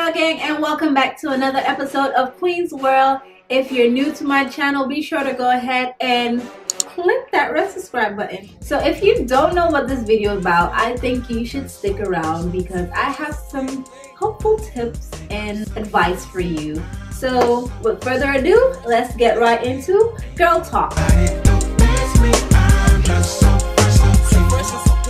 y'all, gang, and welcome back to another episode of KweenzWorld. If you're new to my channel, be sure to go ahead and click that red subscribe button. So if you don't know what this video is about, I think you should stick around because I have some helpful tips and advice for you. So with further ado, let's get right into girl talk.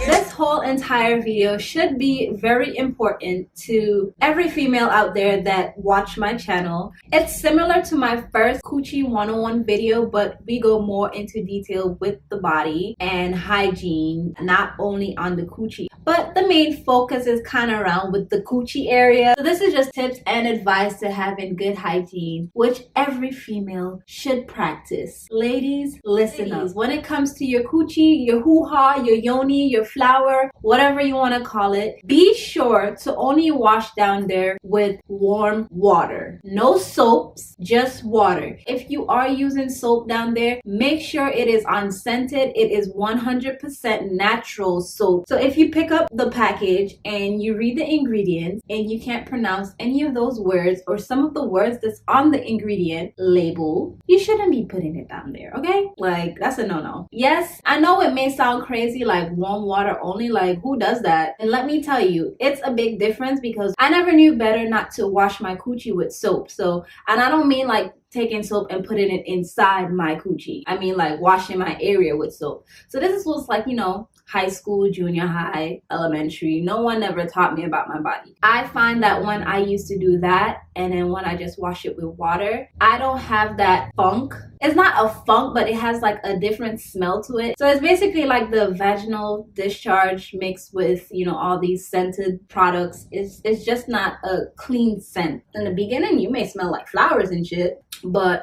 This whole entire video should be very important to every female out there that watch my channel. It's similar to my first Coochie 101 video, but we go more into detail with the body and hygiene, not only on the coochie. But the main focus is kind of around with the coochie area. So this is just tips and advice to having good hygiene, which every female should practice. Ladies, listen up. When it comes to your coochie, your hoo-ha, your yoni, your flower, whatever you want to call it, be sure to only wash down there with warm water. No soaps, just water. If you are using soap down there, make sure it is unscented. It is 100% natural soap. So if you pick up the package and you read the ingredients and you can't pronounce any of those words or some of the words that's on the ingredient label, you shouldn't be putting it down there, okay? Like, that's a no-no. Yes, I know it may sound crazy, like warm water only, like who does that? And let me tell you, it's a big difference because I never knew better not to wash my coochie with soap. So, and I don't mean like taking soap and putting it inside my coochie. I mean like washing my area with soap. So this was like, you know, high school, junior high, elementary. No one ever taught me about my body. I find that when I used to do that and then when I just wash it with water, I don't have that funk. It's not a funk, but it has like a different smell to it. So it's basically like the vaginal discharge mixed with, you know, all these scented products. It's just not a clean scent. In the beginning, you may smell like flowers and shit, but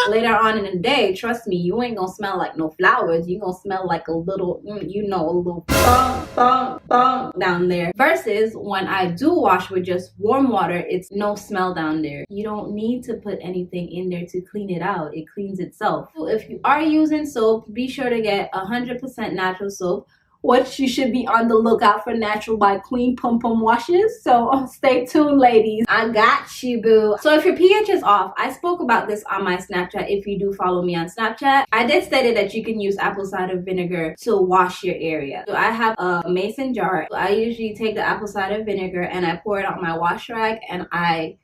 later on in the day, trust me, you ain't gonna smell like no flowers. You gonna smell like a little, you know, a little bum down there. Versus when I do wash with just warm water, it's no smell down there. You don't need to put anything in there to clean it out. It cleans itself. So if you are using soap, be sure to get 100% natural soap, which you should be on the lookout for Natural by Queen Pum Pum washes. So stay tuned, ladies. I got you, boo. So if your pH is off, I spoke about this on my Snapchat. If you do follow me on Snapchat, I did state that you can use apple cider vinegar to wash your area. So I have a mason jar. So I usually take the apple cider vinegar and I pour it on my wash rag and I,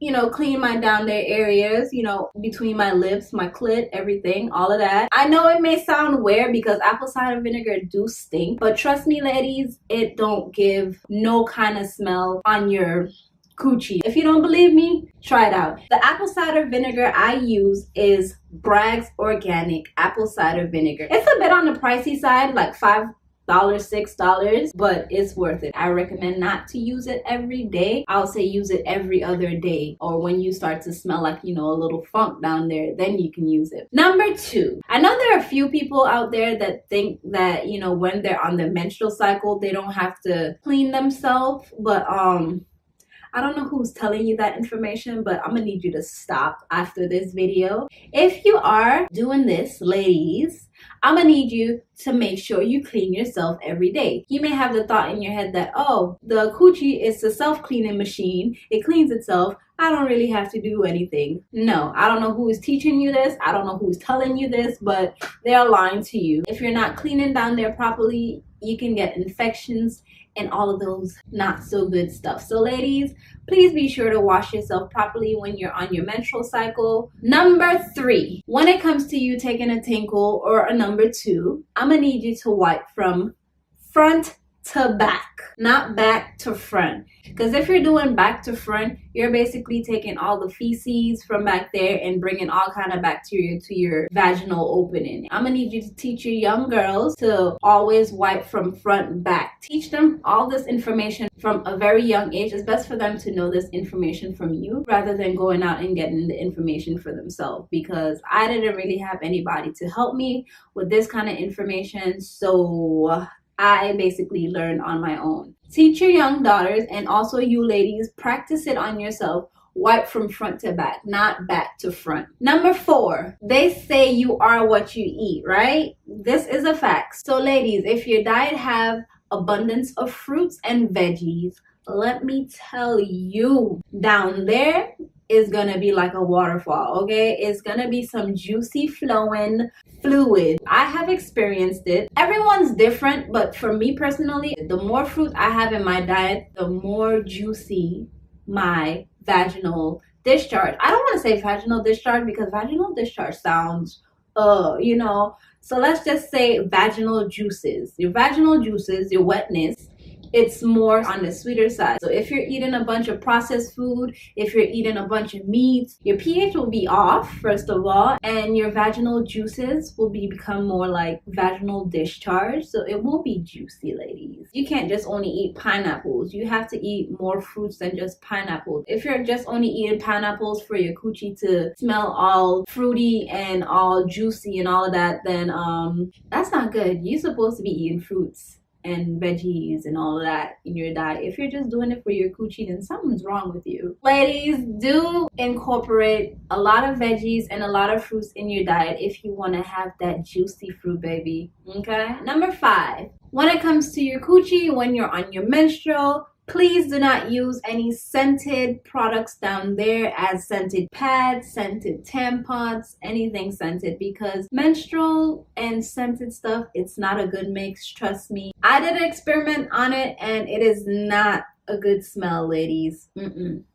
you know, clean my down there areas, you know, between my lips, my clit, everything, all of that. I know it may sound weird because apple cider vinegar do stink, but trust me, ladies, it don't give no kind of smell on your coochie. If you don't believe me, try it out. The apple cider vinegar I use is Bragg's Organic Apple Cider Vinegar. It's a bit on the pricey side, like $5, $6, but it's worth it. I recommend not to use it every day. I'll say use it every other day, or when you start to smell like, you know, a little funk down there, then you can use it. Number 2, I know there are a few people out there that think that, you know, when they're on the menstrual cycle, they don't have to clean themselves, but I don't know who's telling you that information, but I'm gonna need you to stop after this video. If you are doing this, ladies, I'm gonna need you to make sure you clean yourself every day. You may have the thought in your head that, oh, the coochie is a self-cleaning machine. It cleans itself. I don't really have to do anything. No, I don't know who is teaching you this. I don't know who's telling you this, but they're lying to you. If you're not cleaning down there properly, you can get infections and all of those not so good stuff. So ladies, please be sure to wash yourself properly when you're on your menstrual cycle. Number 3, when it comes to you taking a tinkle or a number 2, I'm gonna need you to wipe from front to back, not back to front. Because if you're doing back to front, you're basically taking all the feces from back there and bringing all kind of bacteria to your vaginal opening. I'm gonna need you to teach your young girls to always wipe from front back. Teach them all this information from a very young age. It's best for them to know this information from you rather than going out and getting the information for themselves, because I didn't really have anybody to help me with this kind of information. So I basically learned on my own. Teach your young daughters, and also you ladies, practice it on yourself. Wipe from front to back, not back to front. Number 4, they say you are what you eat, right? This is a fact. So ladies, if your diet have abundance of fruits and veggies, let me tell you, down there is gonna be like a waterfall, okay? It's gonna be some juicy flowing fluid. I have experienced it. Everyone's different, but for me personally, the more fruit I have in my diet, the more juicy my vaginal discharge. I don't want to say vaginal discharge because vaginal discharge sounds you know, so let's just say vaginal juices. Your vaginal juices, your wetness, it's more on the sweeter side. So if you're eating a bunch of processed food, if you're eating a bunch of meats, your pH will be off, first of all, and your vaginal juices will become more like vaginal discharge. So it won't be juicy, ladies. You can't just only eat pineapples. You have to eat more fruits than just pineapples. If you're just only eating pineapples for your coochie to smell all fruity and all juicy and all of that, then that's not good. You're supposed to be eating fruits and veggies and all of that in your diet. If you're just doing it for your coochie, then something's wrong with you. Ladies, do incorporate a lot of veggies and a lot of fruits in your diet if you want to have that juicy fruit, baby. Okay? Number 5, when it comes to your coochie, when you're on your menstrual, please do not use any scented products down there, as scented pads, scented tampons, anything scented, because menstrual and scented stuff, it's not a good mix, trust me. I did an experiment on it and it is not a good smell, ladies.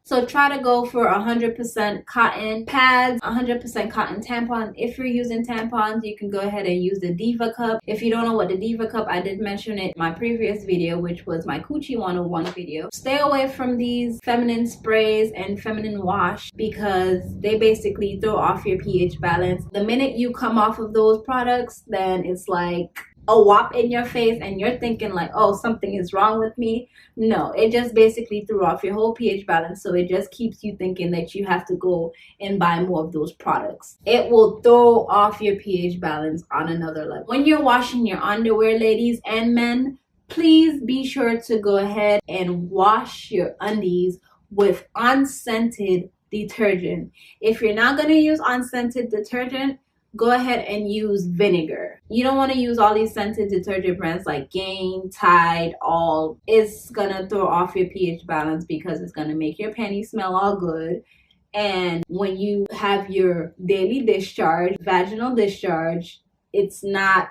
So try to go for 100% cotton pads, 100% cotton tampons. If you're using tampons, you can go ahead and use the Diva cup. If you don't know what the Diva cup, I did mention it in my previous video, which was my Coochie 101 video. Stay away from these feminine sprays and feminine wash because they basically throw off your pH balance. The minute you come off of those products, then it's like a whop in your face and you're thinking like, oh, something is wrong with me. No, it just basically threw off your whole pH balance. So it just keeps you thinking that you have to go and buy more of those products. It will throw off your pH balance on another level. When you're washing your underwear, ladies and men, please be sure to go ahead and wash your undies with unscented detergent. If you're not going to use unscented detergent, go ahead and use vinegar. You don't want to use all these scented detergent brands like Gain, Tide, all. It's gonna throw off your pH balance because it's gonna make your panties smell all good. And when you have your daily discharge, vaginal discharge, it's not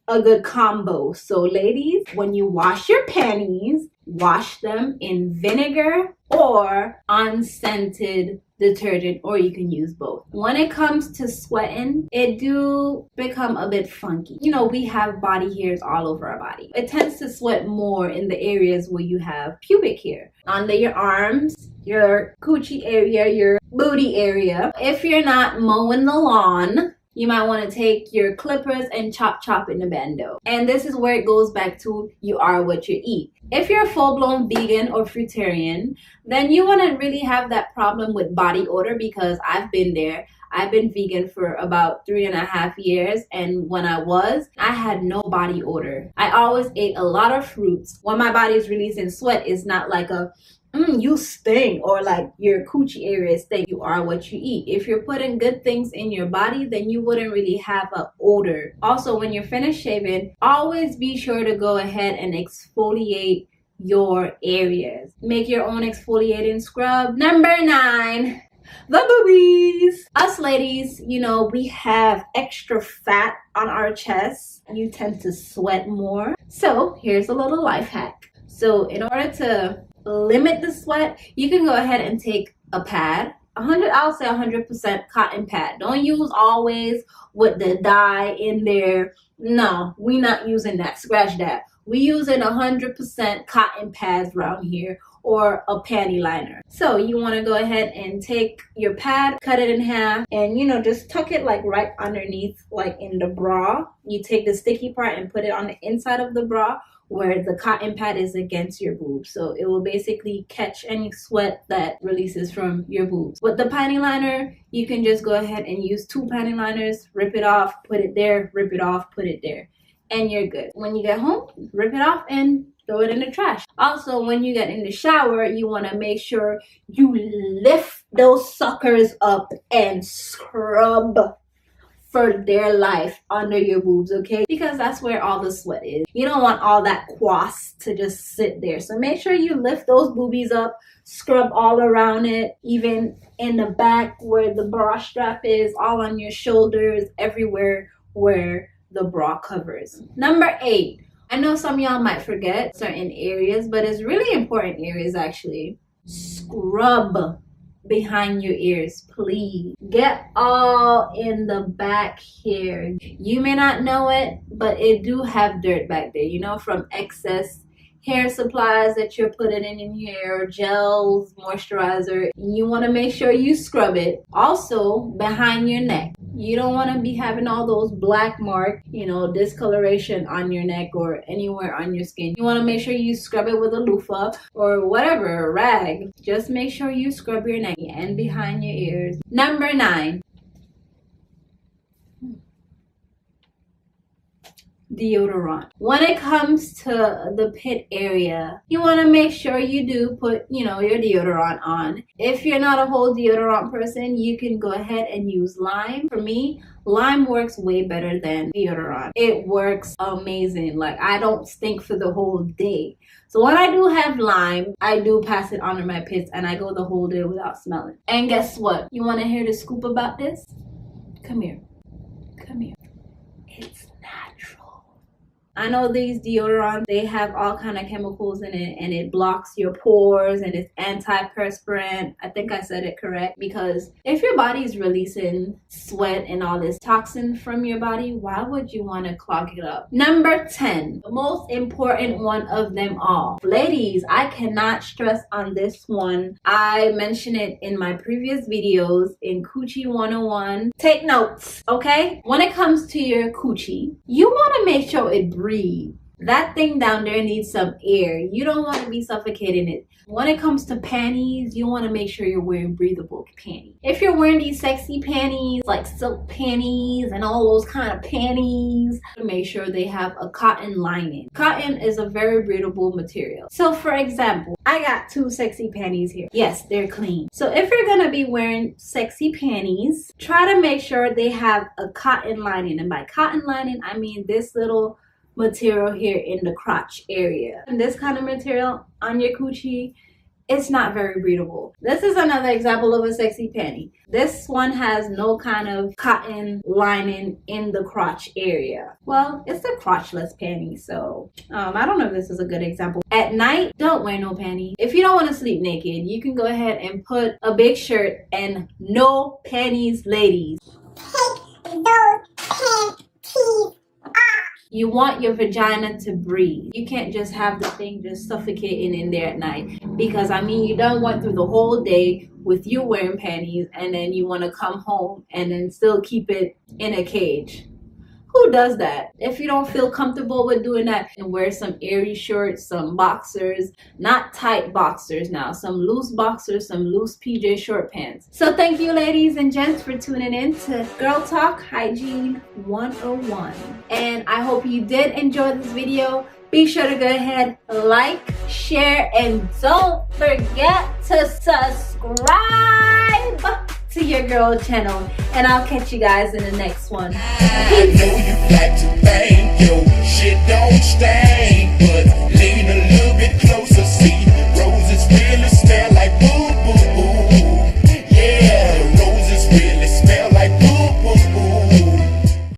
a good combo. So ladies, when you wash your panties, wash them in vinegar or unscented detergent, or you can use both. When it comes to sweating, it do become a bit funky. You know, we have body hairs all over our body. It tends to sweat more in the areas where you have pubic hair. Under your arms, your coochie area, your booty area. If you're not mowing the lawn, you might want to take your clippers and chop in the bando. And this is where it goes back to you are what you eat. If you're a full-blown vegan or fruitarian, then you wouldn't really have that problem with body odor because I've been there. I've been vegan for about 3.5 years, and when I had no body odor. I always ate a lot of fruits. When my body is releasing sweat, it's not like a you stink or like your coochie area stink. You are what you eat. If you're putting good things in your body, then you wouldn't really have an odor. Also, when you're finished shaving, always be sure to go ahead and exfoliate your areas. Make your own exfoliating scrub. Number 9, the boobies. Us ladies, you know, we have extra fat on our chests. You tend to sweat more. So here's a little life hack. So in order to limit the sweat, you can go ahead and take a pad. I'll say 100% cotton pad. Don't use always with the dye in there. No, we're not using that. Scratch that. We using 100% cotton pads around here, or a panty liner. So you want to go ahead and take your pad, cut it in half, and you know, just tuck it like right underneath, like in the bra. You take the sticky part and put it on the inside of the bra where the cotton pad is against your boobs. So it will basically catch any sweat that releases from your boobs. With the panty liner, you can just go ahead and use 2 panty liners, rip it off, put it there, rip it off, put it there, and you're good. When you get home, rip it off and throw it in the trash. Also, when you get in the shower, you want to make sure you lift those suckers up and scrub for their life under your boobs, okay? Because that's where all the sweat is. You don't want all that quas to just sit there. So make sure you lift those boobies up, scrub all around it, even in the back where the bra strap is, all on your shoulders, everywhere where the bra covers. Number 8. I know some of y'all might forget certain areas, but it's really important areas actually. Scrub behind your ears, please. Get all in the back here. You may not know it, but it do have dirt back there, you know, from excess hair supplies that you're putting in your hair, gels, moisturizer. You want to make sure you scrub it. Also, behind your neck. You don't want to be having all those black marks, you know, discoloration on your neck or anywhere on your skin. You want to make sure you scrub it with a loofah or whatever, a rag. Just make sure you scrub your neck and behind your ears. Number 9. Deodorant. When it comes to the pit area, you want to make sure you do put, you know, your deodorant on. If you're not a whole deodorant person, you can go ahead and use lime. For me, lime works way better than deodorant. It works amazing. Like, I don't stink for the whole day. So when I do have lime, I do pass it under my pits and I go the whole day without smelling. And guess what? You want to hear the scoop about this? Come here. Come here. It's natural. I know these deodorants, they have all kind of chemicals in it and it blocks your pores and it's antiperspirant. I think I said it correct, because if your body is releasing sweat and all this toxin from your body, why would you want to clog it up? Number 10, the most important one of them all. Ladies, I cannot stress on this one. I mentioned it in my previous videos in Coochie 101. Take notes, okay? When it comes to your coochie, you want to make sure it breathes. That thing down there needs some air. You don't want to be suffocating it. When it comes to panties, you want to make sure you're wearing breathable panties. If you're wearing these sexy panties, like silk panties and all those kind of panties, make sure they have a cotton lining. Cotton is a very breathable material. So for example, I got 2 sexy panties here. Yes, they're clean. So if you're going to be wearing sexy panties, try to make sure they have a cotton lining. And by cotton lining, I mean this little material here in the crotch area. And this kind of material on your coochie, it's not very breathable. This is another example of a sexy panty. This one has no kind of cotton lining in the crotch area. Well, it's a crotchless panty, so I don't know if this is a good example. At night, don't wear no panty. If you don't want to sleep naked, you can go ahead and put a big shirt and no panties, ladies. Take those panties. You want your vagina to breathe. You can't just have the thing just suffocating in there at night. Because, I mean, you done went through the whole day with you wearing panties and then you want to come home and then still keep it in a cage. Who does that? If you don't feel comfortable with doing that, and wear some airy shorts, some boxers, not tight boxers now, some loose boxers, some loose PJ short pants. So thank you, ladies and gents, for tuning in to Girl Talk Hygiene 101. And I hope you did enjoy this video. Be sure to go ahead, like, share, and don't forget to subscribe to your girl channel, and I'll catch you guys in the next one. Peace. I know you like to think your shit don't stink, but